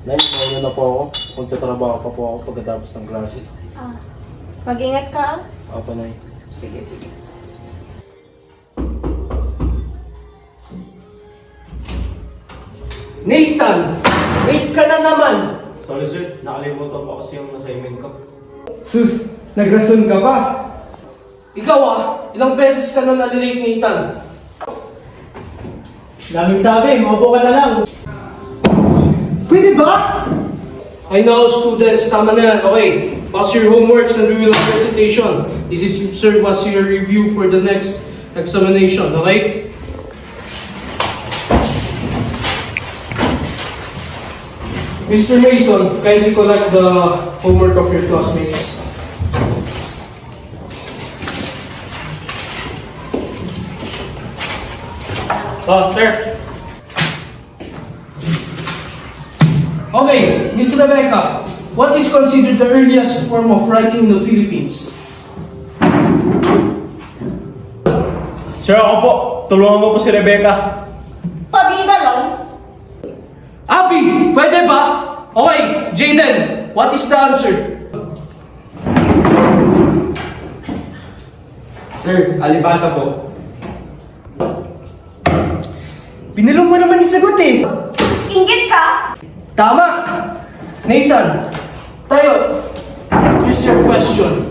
Nay, mauna na po ako. Magtatrabaho pa po ako pagkatapos ng klase. Mag-ingat ka, ah. Apa, Nay. Sige, sige. Nathan! Late ka na naman! Sorry sir, nakalimutan po kasi yung assignment ko. Sus, nagrason ka ba? Ikaw ilang beses ka na nalilate, Nathan? Daming sabi, maupo ka na lang. Pwede ba? I know, students, tama na yan. Okay, pass your homeworks and we will have presentation. This is serve as your review for the next examination, okay? Mr. Mason, kindly collect the homework of your classmates. Oh, sir. Okay, Miss Rebecca, what is considered the earliest form of writing in the Philippines? Sir, ako po. Tulungan mo po si Rebecca. Pabida lang. Abby, pwede ba? Okay, Jaden, what is the answer? Sir, alibata po. Pinulong mo naman yung sagot eh. Inggit ka? Tama! Nathan, tayo, here's your question.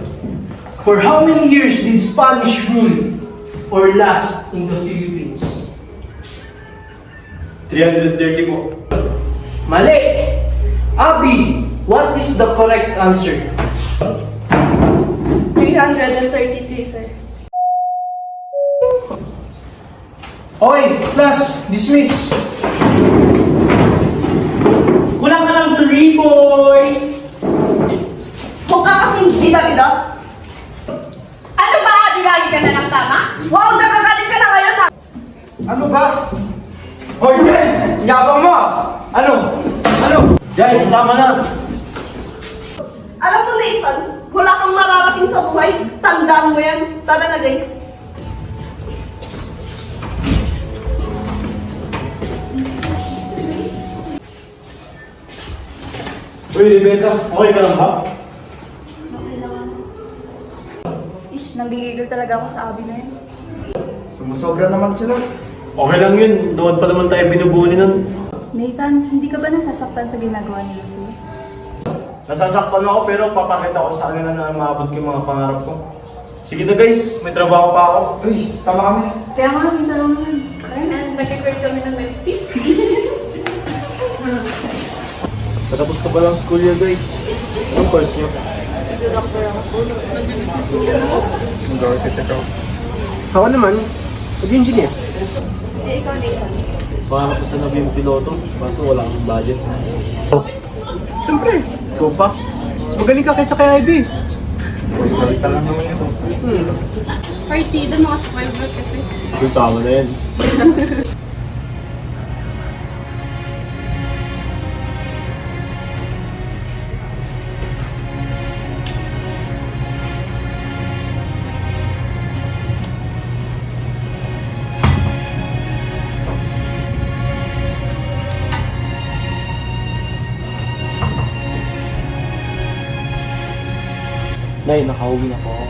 For how many years did Spanish rule or last in the Philippines? 330 po. Mali! Abby, what is the correct answer? 333, sir. Okay, class, dismiss. Kulang ka lang 3, boy! Huwag ka kasing bida-bida. Ano ba? Bilagi ka na lang tama? Wow, nakagaling ka na ngayon, ha? Ano ba? Hoy, Jen! Yabang mo! Ano? Guys, tama na. Alam mo, Nathan, wala kang mararating sa buhay. Tandaan mo yan. Tara na, guys. Uy, Rebecca, okay ka lang ba? Ish, nanggigigil talaga ako sa abi na yun. Sumusobra naman sila. Okay lang yun, doon pa naman tayo binubuli nun. Nathan, hindi ka ba nasasaktan sa ginagawa nila sa'yo? Nasasaktan ako pero papakita ko sa kanila na maabot ko yung mga pangarap ko. Sige na guys, may trabaho pa ako. Uy, sama kami. Kaya nga, minsan lang naman. And nag-record kami ng lefties. Patapos na pa lang school year guys. Anong course nyo? Nag-doctor ako. Nag-business ako. Mag-architect ako. Ako naman, mag-engineer. Eh, ikaw, Nathan. Pangarap ko sana yung piloto, kaso wala akong budget. Siyempre, ikaw pa. Mas magaling ka kaysa kay Ivy. Salita lang naman ito. Partida, mga spoiled bro kasi. Yung tama na yan. Nay, nakauwi na po ako.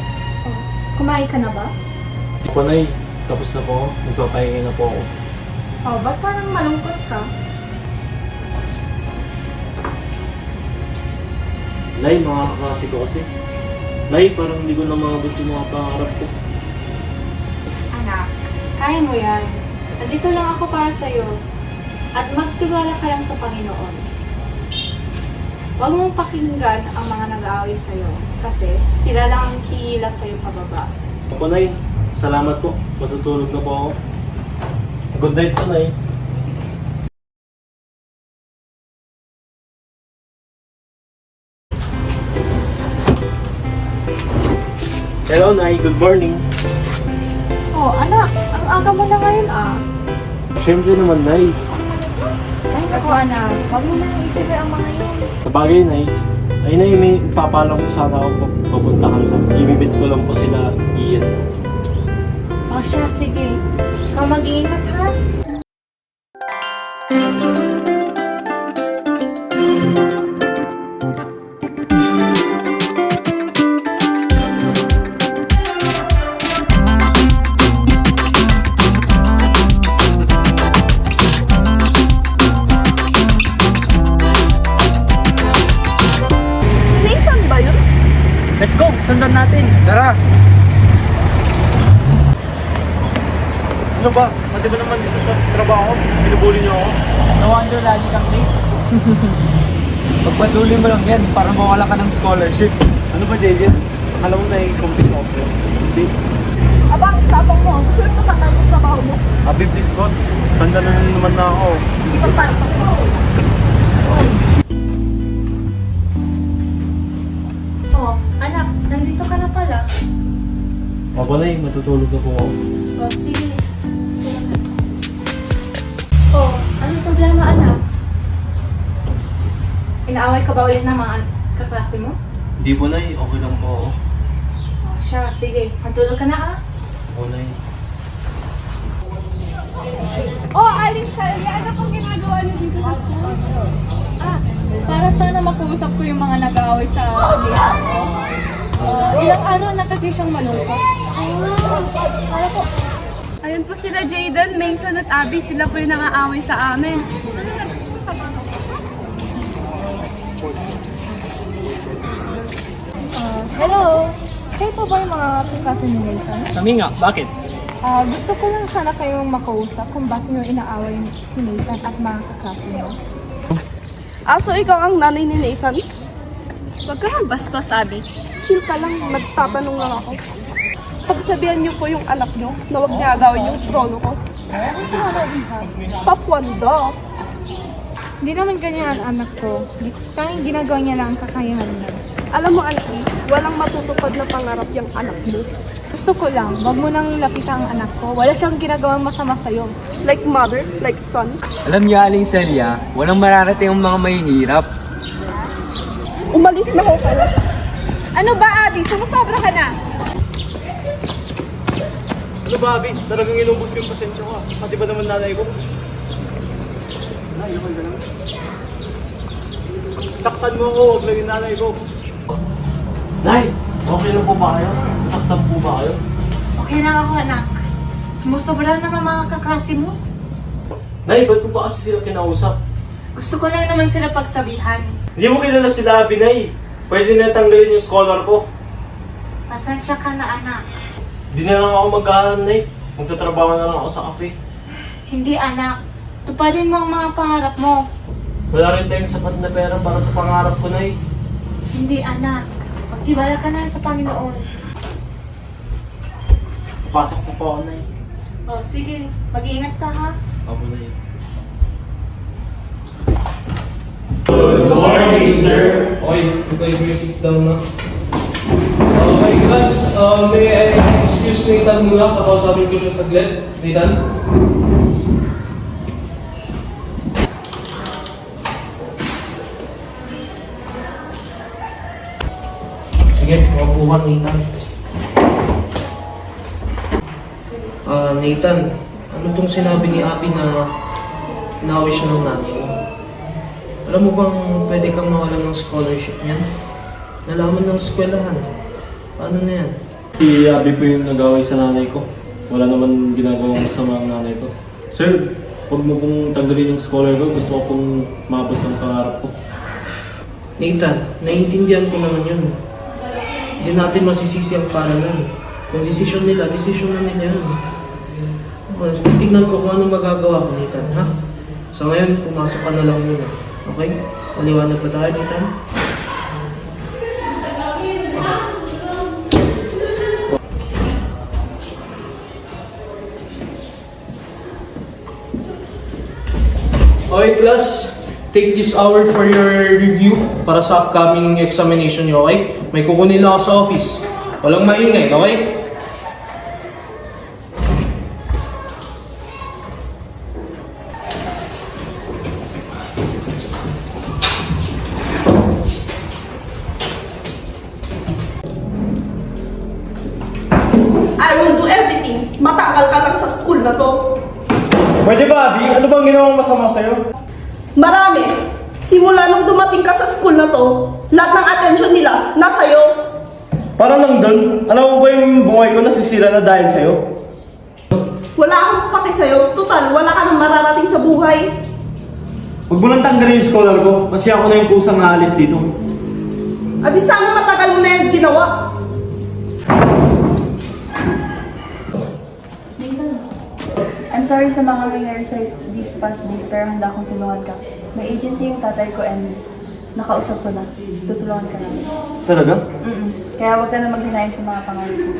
Kumain ka na ba? Hindi po, Nay. Tapos na po ako. Nagpapahinga na po ako. Oh, ba't parang malungkot ka? Nay, mga kaklase ko kasi. Nay, parang hindi ko na maabot yung mga pangarap ko. Anak, kaya mo yan. Nandito lang ako para sa'yo. At magtiwala ka lang sa Panginoon. Huwag mong pakinggan ang mga nag-aaway sa'yo. Kasi sila lang ang hihila sa'yo pababa. Opo, Nay. Salamat po. Matutulog na po ako. Good night po, Nay. Sige. Hello, Nay. Good morning. Oh, anak, ang aga mo na ngayon ah. Siyempre naman, Nay. Ay, naku anak, huwag mo na isipin ang mga yun. Sabagay, Nay. Ay, Nay, may papalang po sana ako papunta kanto. Ibibit ko lang po sila Ian. O siya, sige. Ikaw mag-iingat ha. sundan natin. Tara. Ano ba? Pati ba naman dito sa trabaho? Binubuli niyo ako? No wonder lagi kang late. Pagpatuloy mo lang yan para mawala ka ng scholarship. Ano ba, JJ? Alam mo na i-complete ako sa'yo. Hindi. Abang, tapang mo. Gusto mo matakal mo trabaho mo. Abi, please, God. Tanda na naman na ako. Hindi pa tayo. Oh, anak, nandito ka na pala. Opo, Nay. Matutulog na po ako. Oh, sige. Oh, anong problema, anak? Inaaway ka ba ulit ng mga kaklase mo? Hindi po, Nay. Okay lang po ako. Oh, siya, sige. Matulog ka na, ah. Opo, Nay. Oh, Aling Sally, ano pong ginagawa niyo dito sa school? Ah, para sana makausap ko yung mga nag-aaway sa lihan ko. Ilang araw na kasi siyang malungkot. Para ko, Ayun po sila Jaden, Mason at Abby. Sila po yung nangaaway sa amin. hello. Kayo po ba yung mga kaklase ni Nathan? Kami nga, bakit? Gusto ko lang sana kayong makausap kung bakit yung inaaway si Nathan at mga kaklase mo. So ikaw ang nanay ni Nathan? Huwag ka nga bastos, Abby. Chill ka lang, nagtatanong lang ako. Pagsabihan niyo po yung anak niyo na huwag niya agawin yung trono ko. Tapwanda. Hindi naman ganyan ang anak ko. Tanging ginagawa niya lang ang kakayahan niya. Alam mo, auntie, walang matutupad na pangarap yung anak mo. Gusto ko lang, wag mo nang lapitan ang anak ko. Wala siyang ginagawang masama sa'yo. Like mother, like son. Alam niyo, Aling Celia, walang mararating ang mga mahihirap. Umalis na ho kayo. Ano ba, Abby? Sumusobra ka na! Ano ba, Abi? Talagang inubos ko yung pasensya ko. Pati ba naman nanay ko? Nay, okay ka lang. Saktan mo ako, huwag lang yung nanay ko. Nay, okay lang po ba kayo? Saktan po ba kayo? Okay lang ako, anak. Sumusobra naman mga kaklase mo. Nay, ba't po ba kasi sila kinausap? Gusto ko lang naman sila pagsabihan. Hindi mo kilala sila, Abi, Nay. Pwede na tanggalin yung scholar ko. Pasensya ka na, anak. Hindi na lang ako mag-aaral, Nay. Magtatrabaho na lang ako sa cafe. Hindi, anak. Tupadin mo ang mga pangarap mo. Wala rin tayong sapat na pera para sa pangarap ko, Nay. Hindi, anak. Magtibala ka na sa Panginoon. Pasok po pa ako, Nay. Oh, sige. Mag-iingat ka, ha? Ako, Nay. Good morning, sir. Okay, you guys may sit down na. Okay, class, may I excuse Nathan muna? Kakausapin ko siya saglit. Nathan? Sige, mabuhan Nathan. Nathan, ano tong sinabi ni Abby na inaaway siya ng nanay mo? Alam mo bang pwede kang mawalan ng scholarship niyan? Nalaman ng eskwelahan. Paano na yan? Si Abby po yung nag-away sa nanay ko. Wala naman ginagawang masama ang nanay ko. Sir, huwag mo pong tanggalin yung scholar ko. Gusto ko pong maabot ng pangarap ko. Nathan, naiintindihan ko naman yun. Hindi natin masisisi ang paralan. Kung desisyon nila, desisyon na nila yan. Titignan ko kung anong magagawa ko, Nathan, ha? Sa ngayon, pumasok ka na lang muna. Okay? Maliwanag ba tayo, Nathan? Okay, class. Take this hour for your review para sa upcoming examination niyo, okay? May kukunin lang ako sa office. Walang maingay, okay? I will do everything. Matanggal ka lang sa school na to. Pwede ba, Abby? Ano bang ginawang masama sa'yo? Marami. Simula nung dumating ka sa school na to, lahat ng attention nila nasa'yo. Parang lang dun. Alam mo ba yung buhay ko nasisira na dahil sa'yo? Wala akong paki sa'yo. Total, wala ka nang mararating sa buhay. Huwag mo nang tanggalin yung scholar ko kasi ako na yung kusang naalis dito. At di sana matagal mo na yung ginawa. I'm sorry sa mga nangyari sa these past days, pero handa akong tulungan ka. May agency yung tatay ko and nakausap ko na. Tutulungan ka namin. Talaga? Kaya huwag ka na mag-deny sa mga pangarap ko.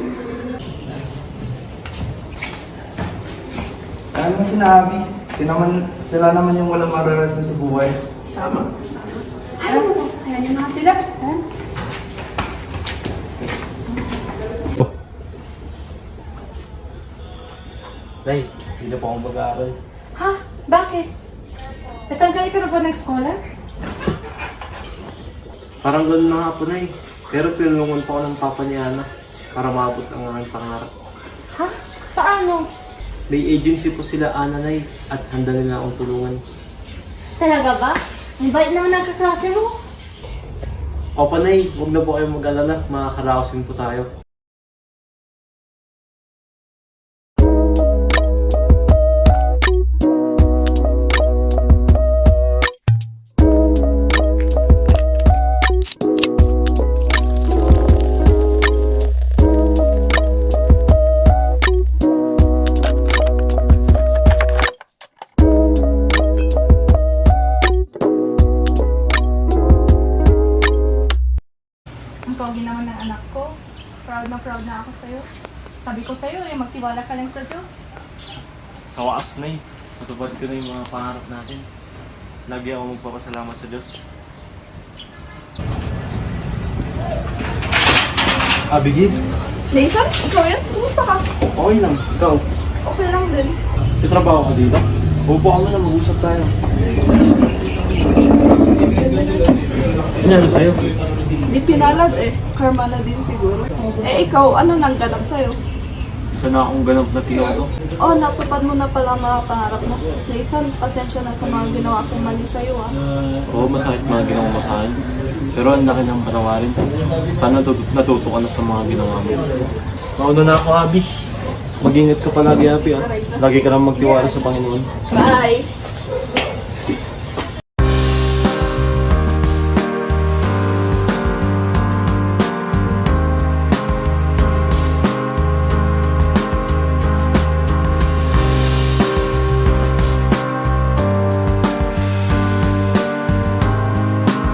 Kaya mo sinabi, sila naman yung walang mararating sa buhay. Tama. Ayan yung mga sila. Ayan. Nay, hindi na po akong mag-aaral. Ha? Bakit? Natanggal ka na ba ng scholar? Parang gano'n na nga po, Nay. Pero pinulungan pa ako ng papa ni Ana para maabot ang aming pangarap. Ha? Paano? May agency po sila, Ana, Nay, at handa nila akong tulungan. Talaga ba? Ang bait naman ng kaklase mo. Opo, Nay, huwag na po kayong mag-alala. Makakaraosin po tayo. Ang pogi naman ng anak ko. Proud na ako sa'yo. Sabi ko sa'yo, magtiwala ka lang sa Diyos. Sa wakas, Nay, matupad ko na yung mga pangarap natin. Lagi ako magpapasalamat sa Diyos. Abigail? Nathan, ikaw yan? Kumusta ka? Okay lang. Ikaw? Okay lang din. May trabaho ka dito? Upo ka na, mag-usap tayo. Ano sa'yo? Di pinalad eh. Karma na din siguro. Eh ikaw, ano nang ganap sa'yo? Isa na akong ganap na piloto. Oh, natupad mo na pala ang mga pangarap mo. Nathan, pasensya na sa mga ginawa kong mali sa'yo ah. Oo, masakit mga ginawa mo sa akin. Pero ang laki ng panawarin. Sana natuto ka na sa mga ginawa mo. Mauna na ako, Abby. Mag-ingat ka palagi, Abby. Lagi ka lang magtiwala sa Panginoon. Bye!